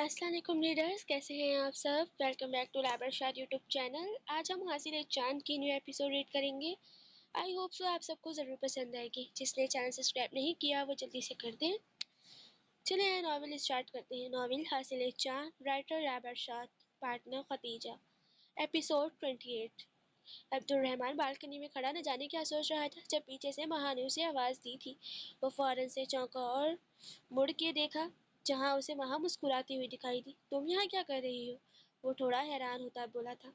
السلام علیکم ریڈرز، کیسے ہیں آپ سب؟ Welcome back to Labar Shad YouTube channel. آج ہم حاصل چاند کی نیو ایپیسوڈ ریڈ کریں گے۔ آئی ہوپ سو آپ سب کو ضرور پسند آئے گی۔ جس نے چینل سبسکرائب نہیں کیا وہ جلدی سے کر دیں۔ چلیں ناول اسٹارٹ کرتے ہیں۔ ناول حاصل چاند، رائٹر لابر شاد، پارٹنر ختیجہ۔ ایپیسوڈ 28۔ عبد الرحمن بالکنی میں کھڑا نہ جانے کیا سوچ رہا تھا جب پیچھے سے مہا نے اسے آواز دی تھی۔ وہ فوراً سے چونکا اور مڑ کے دیکھا جہاں اسے مہا مسکراتی ہوئی دکھائی دی۔ تم یہاں کیا کر رہی ہو؟ وہ تھوڑا حیران ہوتا بولا تھا۔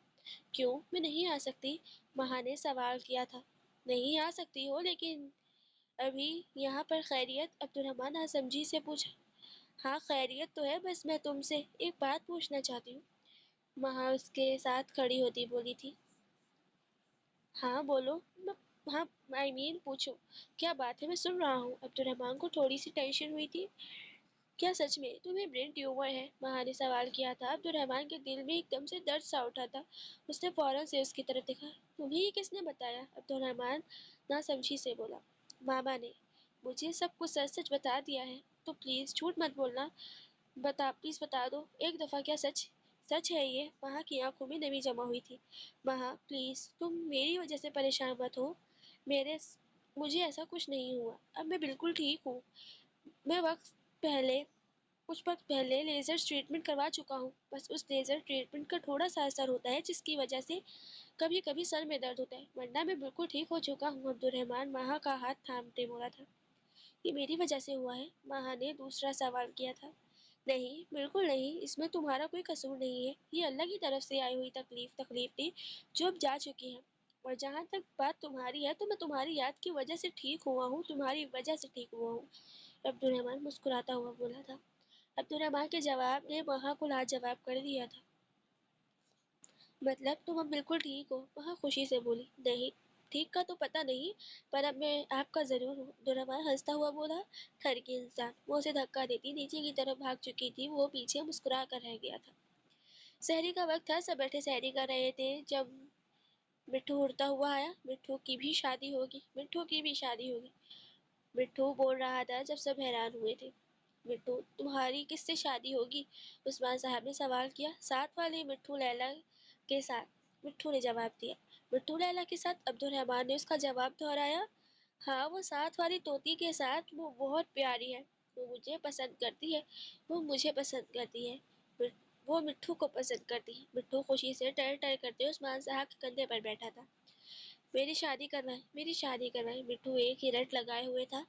کیوں میں نہیں آ سکتی؟ مہا نے سوال کیا تھا۔ نہیں آ سکتی ہو لیکن ابھی یہاں پر خیریت؟ عبد الرحمن ناسمجھی سے پوچھا۔ ہاں خیریت تو ہے، بس میں تم سے ایک بات پوچھنا چاہتی ہوں۔ مہا اس کے ساتھ کھڑی ہوتی بولی تھی۔ ہاں بولو، ہاں پوچھو، کیا بات ہے؟ میں سن رہا ہوں۔ عبد الرحمن کو تھوڑی سی ٹینشن ہوئی تھی۔ کیا سچ میں تمہیں برین ٹیومر ہے؟ مہا نے سوال کیا تھا۔ عبد الرحمن کے دل میں ایک دم سے درد سا اٹھا تھا۔ اس نے فوراً سے اس کی طرف دیکھا۔ تمہیں یہ کس نے بتایا؟ عبد الرحمن ناسمجھی سے بولا۔ ماما نے مجھے سب کچھ سچ سچ بتا دیا ہے، تو پلیز جھوٹ مت بولنا، پلیز بتا دو ایک دفعہ کیا سچ ہے یہ؟ مہا کی آنکھوں میں نمی جمع ہوئی تھی۔ مہا پلیز تم میری وجہ سے پریشان مت ہو، مجھے ایسا کچھ نہیں ہوا، اب میں بالکل ٹھیک ہوں۔ میں کچھ وقت پہلے لیزر ٹریٹمنٹ کروا چکا ہوں، بس اس لیزر ٹریٹمنٹ کا تھوڑا سا اثر ہوتا ہے جس کی وجہ سے کبھی کبھی سر میں درد ہوتا ہے، ورنہ میں بالکل ٹھیک ہو چکا ہوں۔ عبد الرحمن مہا کا ہاتھ تھامتے بولا تھا۔ یہ میری وجہ سے ہوا ہے؟ مہا نے دوسرا سوال کیا تھا۔ نہیں بالکل نہیں، اس میں تمہارا کوئی قصور نہیں ہے، یہ اللہ کی طرف سے آئی ہوئی تکلیف تھی جو اب جا چکی ہے، اور جہاں تک بات تمہاری ہے تو میں تمہاری یاد کی وجہ سے ٹھیک ہوا ہوں، تمہاری وجہ سے ٹھیک ہوا ہوں۔ عبد الرحمن مسکراتا ہوا بولا تھا۔ عبد الرحمن کے جواب نے مہا کو لاجواب کر دیا تھا۔ مطلب تم اب بالکل ٹھیک ہو؟ مہا خوشی سے بولی۔ نہیں ٹھیک کا تو پتہ نہیں، پر اب میں آپ کا ضرور ہوں۔ عبد الرحمن ہنستا ہوا بولا۔ ٹھرکی انسان، وہ اسے دھکا دیتی نیچے کی طرف بھاگ چکی تھی، وہ پیچھے مسکرا کر رہ گیا تھا۔ سحری کا وقت تھا، سب بیٹھے سحری کر رہے تھے جب مٹھو اڑتا ہوا آیا۔ مٹھو کی بھی شادی ہوگی، مٹھو کی بھی شادی ہوگی، مٹھو بول رہا تھا جب سب حیران ہوئے تھے۔ مٹھو تمہاری کس سے شادی ہوگی؟ عثمان صاحب نے سوال کیا۔ ساتھ والی مٹھو لیلا کے ساتھ، مٹھو نے جواب دیا۔ مٹھو لیلا کے ساتھ؟ عبد الرحمن نے اس کا جواب دہرایا۔ ہاں وہ ساتھ والی طوطی کے ساتھ، وہ بہت پیاری ہے، وہ مجھے پسند کرتی ہے، وہ مجھے پسند کرتی ہے، وہ مٹھو کو پسند کرتی ہے۔ مٹھو خوشی سے ٹر ٹر کرتے عثمان صاحب کے کندھے پر بیٹھا تھا۔ میری شادی کروائیں، میری شادی کروائیں، مٹھو ایک ہی رٹ لگائے ہوئے تھا۔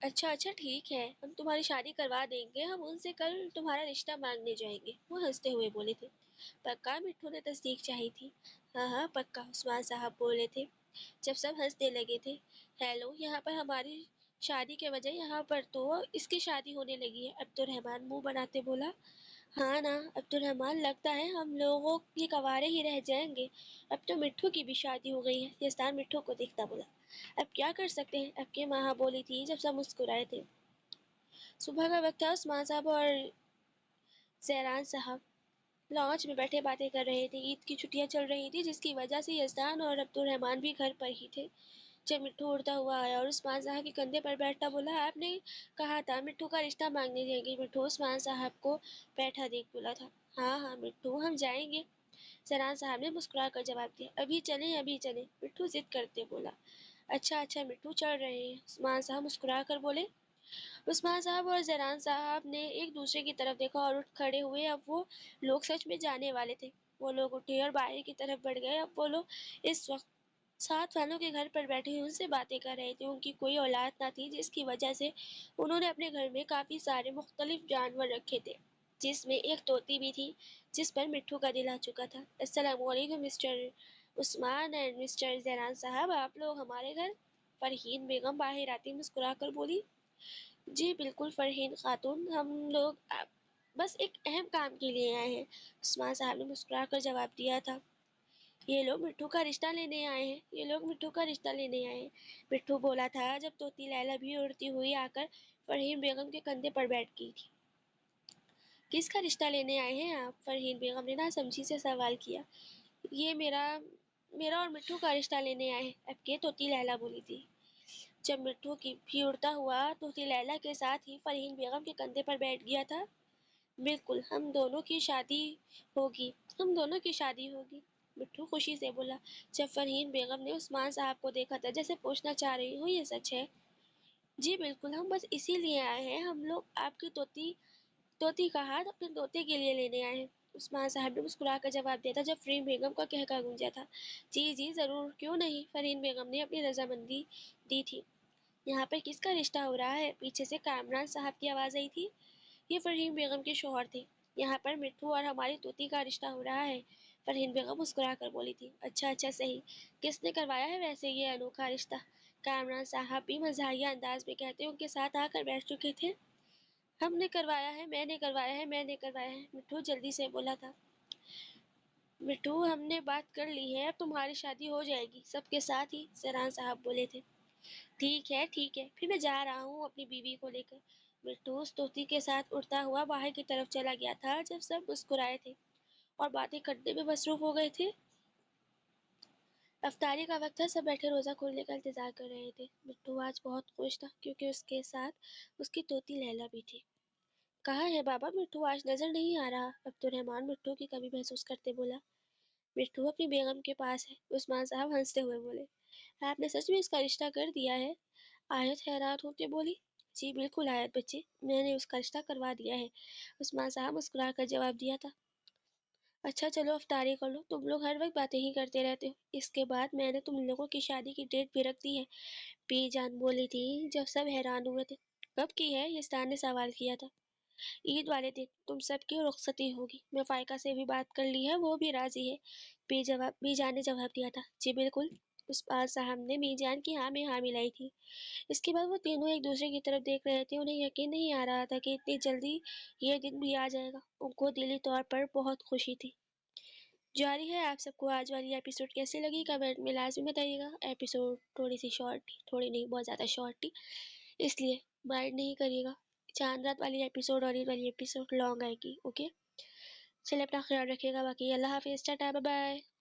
اچھا ٹھیک ہے، ہم تمہاری شادی کروا دیں گے، ہم ان سے کل تمہارا رشتہ مانگنے جائیں گے، وہ ہنستے ہوئے بولے تھے۔ پکا؟ مٹھو نے تصدیق چاہی تھی۔ ہاں پکا، عثمان صاحب بولے تھے جب سب ہنسنے لگے تھے۔ ہیلو، یہاں پر ہماری شادی کے بجائے یہاں پر تو اس کی شادی ہونے لگی ہے، عبد الرحمن منہ بناتے بولا۔ ہاں نا عبد الرحمن، لگتا ہے ہم لوگوں کی کوارے ہی رہ جائیں گے، اب تو مٹھو کی بھی شادی ہو گئی ہے۔ یزدان مٹھو کو دیکھتا بولا۔ اب کیا کر سکتے ہیں، اب کے مہا بولی تھی جب سب مسکرائے تھے۔ صبح کا وقت تھا، عثمان صاحب اور زیران صاحب لانچ میں بیٹھے باتیں کر رہے تھے۔ عید کی چھٹیاں چل رہی تھی جس کی وجہ سے یزدان اور عبد الرحمن بھی گھر پر ہی تھے۔ جب مٹھو اڑتا ہوا آیا اور عثمان صاحب کے کندھے پر بیٹھتا بولا، آپ نے کہا تھا مٹھو کا رشتہ مانگنے جائیں گے؟ مٹھو عثمان صاحب کو بیٹھا دیکھ بولا تھا۔ ہاں مٹھو، ہم جائیں گے، زیران صاحب نے مسکرا کر جواب دیا۔ ابھی چلیں، مٹھو ضد کرتے بولا۔ اچھا مٹھو، چل رہے ہیں، عثمان صاحب مسکرا کر بولے۔ عثمان صاحب اور زیران صاحب نے ایک دوسرے کی طرف دیکھا اور اٹھ کھڑے ہوئے۔ اب وہ لوگ سچ میں جانے والے تھے۔ وہ لوگ اٹھے اور باہر کی طرف بڑھ گئے۔ اب وہ لوگ اس وقت ساتھ والوں کے گھر پر بیٹھے ان سے باتیں کر رہے تھے۔ ان کی کوئی اولاد نہ تھی جس کی وجہ سے انہوں نے اپنے گھر میں کافی سارے مختلف جانور رکھے تھے، جس میں ایک طوطی بھی تھی جس پر مٹھو کا دل آ چکا تھا۔ السلام علیکم مسٹر عثمان اینڈ مسٹر زیران صاحب، آپ لوگ ہمارے گھر؟ فرحین بیگم باہر آتی مسکرا کر بولی۔ جی بالکل فرحین خاتون، ہم لوگ بس ایک اہم کام کے لیے آئے ہیں، عثمان صاحب نے مسکرا کر جواب دیا تھا۔ یہ لوگ مٹھو کا رشتہ لینے آئے ہیں، مٹھو بولا تھا جب طوطی لیلا بھی اڑتی ہوئی آ کر فرحین بیگم کے کندھے پر بیٹھ گئی تھی۔ کس کا رشتہ لینے آئے ہیں آپ؟ فرحین بیگم نے ناسمجھی سے سوال کیا۔ یہ میرا اور مٹھو کا رشتہ لینے آئے ہیں، اب کے طوطی لیلا بولی تھی۔ جب مٹھو کی بھی اڑتا ہوا طوطی لیلا کے ساتھ ہی فرحین بیگم کے کندھے پر بیٹھ گیا تھا، بالکل، ہم دونوں کی شادی ہوگی، ہم دونوں کی شادی ہوگی، مٹھو خوشی سے بولا۔ جب فرحین بیگم نے عثمان صاحب کو دیکھا تھا جیسے پوچھنا چاہ رہی ہوں یہ سچ ہے؟ جی بالکل، ہم بس اسی لیے آئے ہیں، ہم لوگ آپ کی توتی کا ہاتھ اپنے طوطے کے لیے لینے آئے ہیں۔ عثمان صاحب نے مسکرا کر جواب دیا تھا جب فرحین بیگم کا قہقہ گونجا تھا۔ جی جی ضرور، کیوں نہیں؟ فرحین بیگم نے اپنی رضامندی دی تھی۔ یہاں پر کس کا رشتہ ہو رہا ہے؟ پیچھے سے کامران صاحب کی آواز آئی تھی۔ یہ فرحین بیگم کے شوہر تھے۔ یہاں پر مٹھو اور ہماری طوطی کا رشتہ ہو رہا ہے۔ فرحین بیگم مسکرا کر بولی تھی۔ اچھا اچھا صحیح، کس نے کروایا ہے ویسے یہ انوکھا رشتہ؟ کامران صاحب بھی مزاحیہ انداز میں کہتے ان کے ساتھ آ کر بیٹھ چکے تھے۔ ہم نے کروایا ہے، میں نے کروایا ہے، میں نے کروایا ہے، مٹھو جلدی سے بولا تھا۔ مٹھو ہم نے بات کر لی ہے، اب تمہاری شادی ہو جائے گی سب کے ساتھ ہی، سیران صاحب بولے تھے۔ ٹھیک ہے ٹھیک ہے، پھر میں جا رہا ہوں اپنی بیوی کو لے کر۔ مٹھو اس طوطی کے ساتھ اڑتا ہوا باہر کی طرف چلا گیا تھا جب سب مسکرائے تھے اور باتیں کرنے میں مصروف ہو گئے تھے۔ افطاری کا وقت تھا، سب بیٹھے روزہ کھولنے کا انتظار کر رہے تھے۔ مٹھو آج بہت خوش تھا کیونکہ اس کے ساتھ اس کی طوطی لیلا بھی تھی۔ کہاں ہے بابا مٹھو؟ آج نظر نہیں آ رہا۔ عبدالرحمن مٹھو کی کمی محسوس کرتے بولا۔ مٹھو اپنی بیگم کے پاس ہے، عثمان صاحب ہنستے ہوئے بولے۔ آپ نے سچ میں اس کا رشتہ کر دیا ہے؟ آیت حیران ہوتے بولی۔ جی بالکل آیت بچی، میں نے اس کا رشتہ کروا دیا ہے، عثمان صاحب مسکرا کر جواب دیا تھا۔ اچھا چلو افطاری کر لو، تم لوگ ہر وقت باتیں ہی کرتے رہتے ہو۔ اس کے بعد میں نے تم لوگوں کی شادی کی ڈیٹ بھی رکھ دی ہے، پی جان بولی تھی جب سب حیران ہوئے تھے۔ کب کی ہے؟ یسدان نے سوال کیا تھا۔ عید والے دن، تم سب کی رخصتی ہوگی، میں فائقہ سے بھی بات کر لی ہے، وہ بھی راضی ہے، بی جان نے جواب دیا تھا۔ جی بالکل، عثمان صاحب نے بی جان کی ہاں میں ہاں ملائی تھی۔ اس کے بعد وہ تینوں ایک دوسرے کی طرف دیکھ رہے تھے، انہیں یقین نہیں آ رہا تھا کہ اتنی جلدی یہ دن بھی آ جائے گا۔ ان کو دلی طور پر بہت خوشی تھی۔ جاری ہے، آپ سب کو آج والی ایپیسوڈ کیسی لگی کمنٹ میں لازمی بتائیے گا۔ ایپیسوڈ تھوڑی سی شارٹ تھی، تھوڑی نہیں بہت زیادہ شارٹ تھی، اس لیے مائنڈ نہیں کریے گا۔ چاند رات والی ایپیسوڈ اور عید والی ایپیسوڈ لانگ آئے گی، اوکے؟ چلے اپنا خیال رکھیے گا، باقی اللہ حافظ، ٹاٹا، بائے بائے۔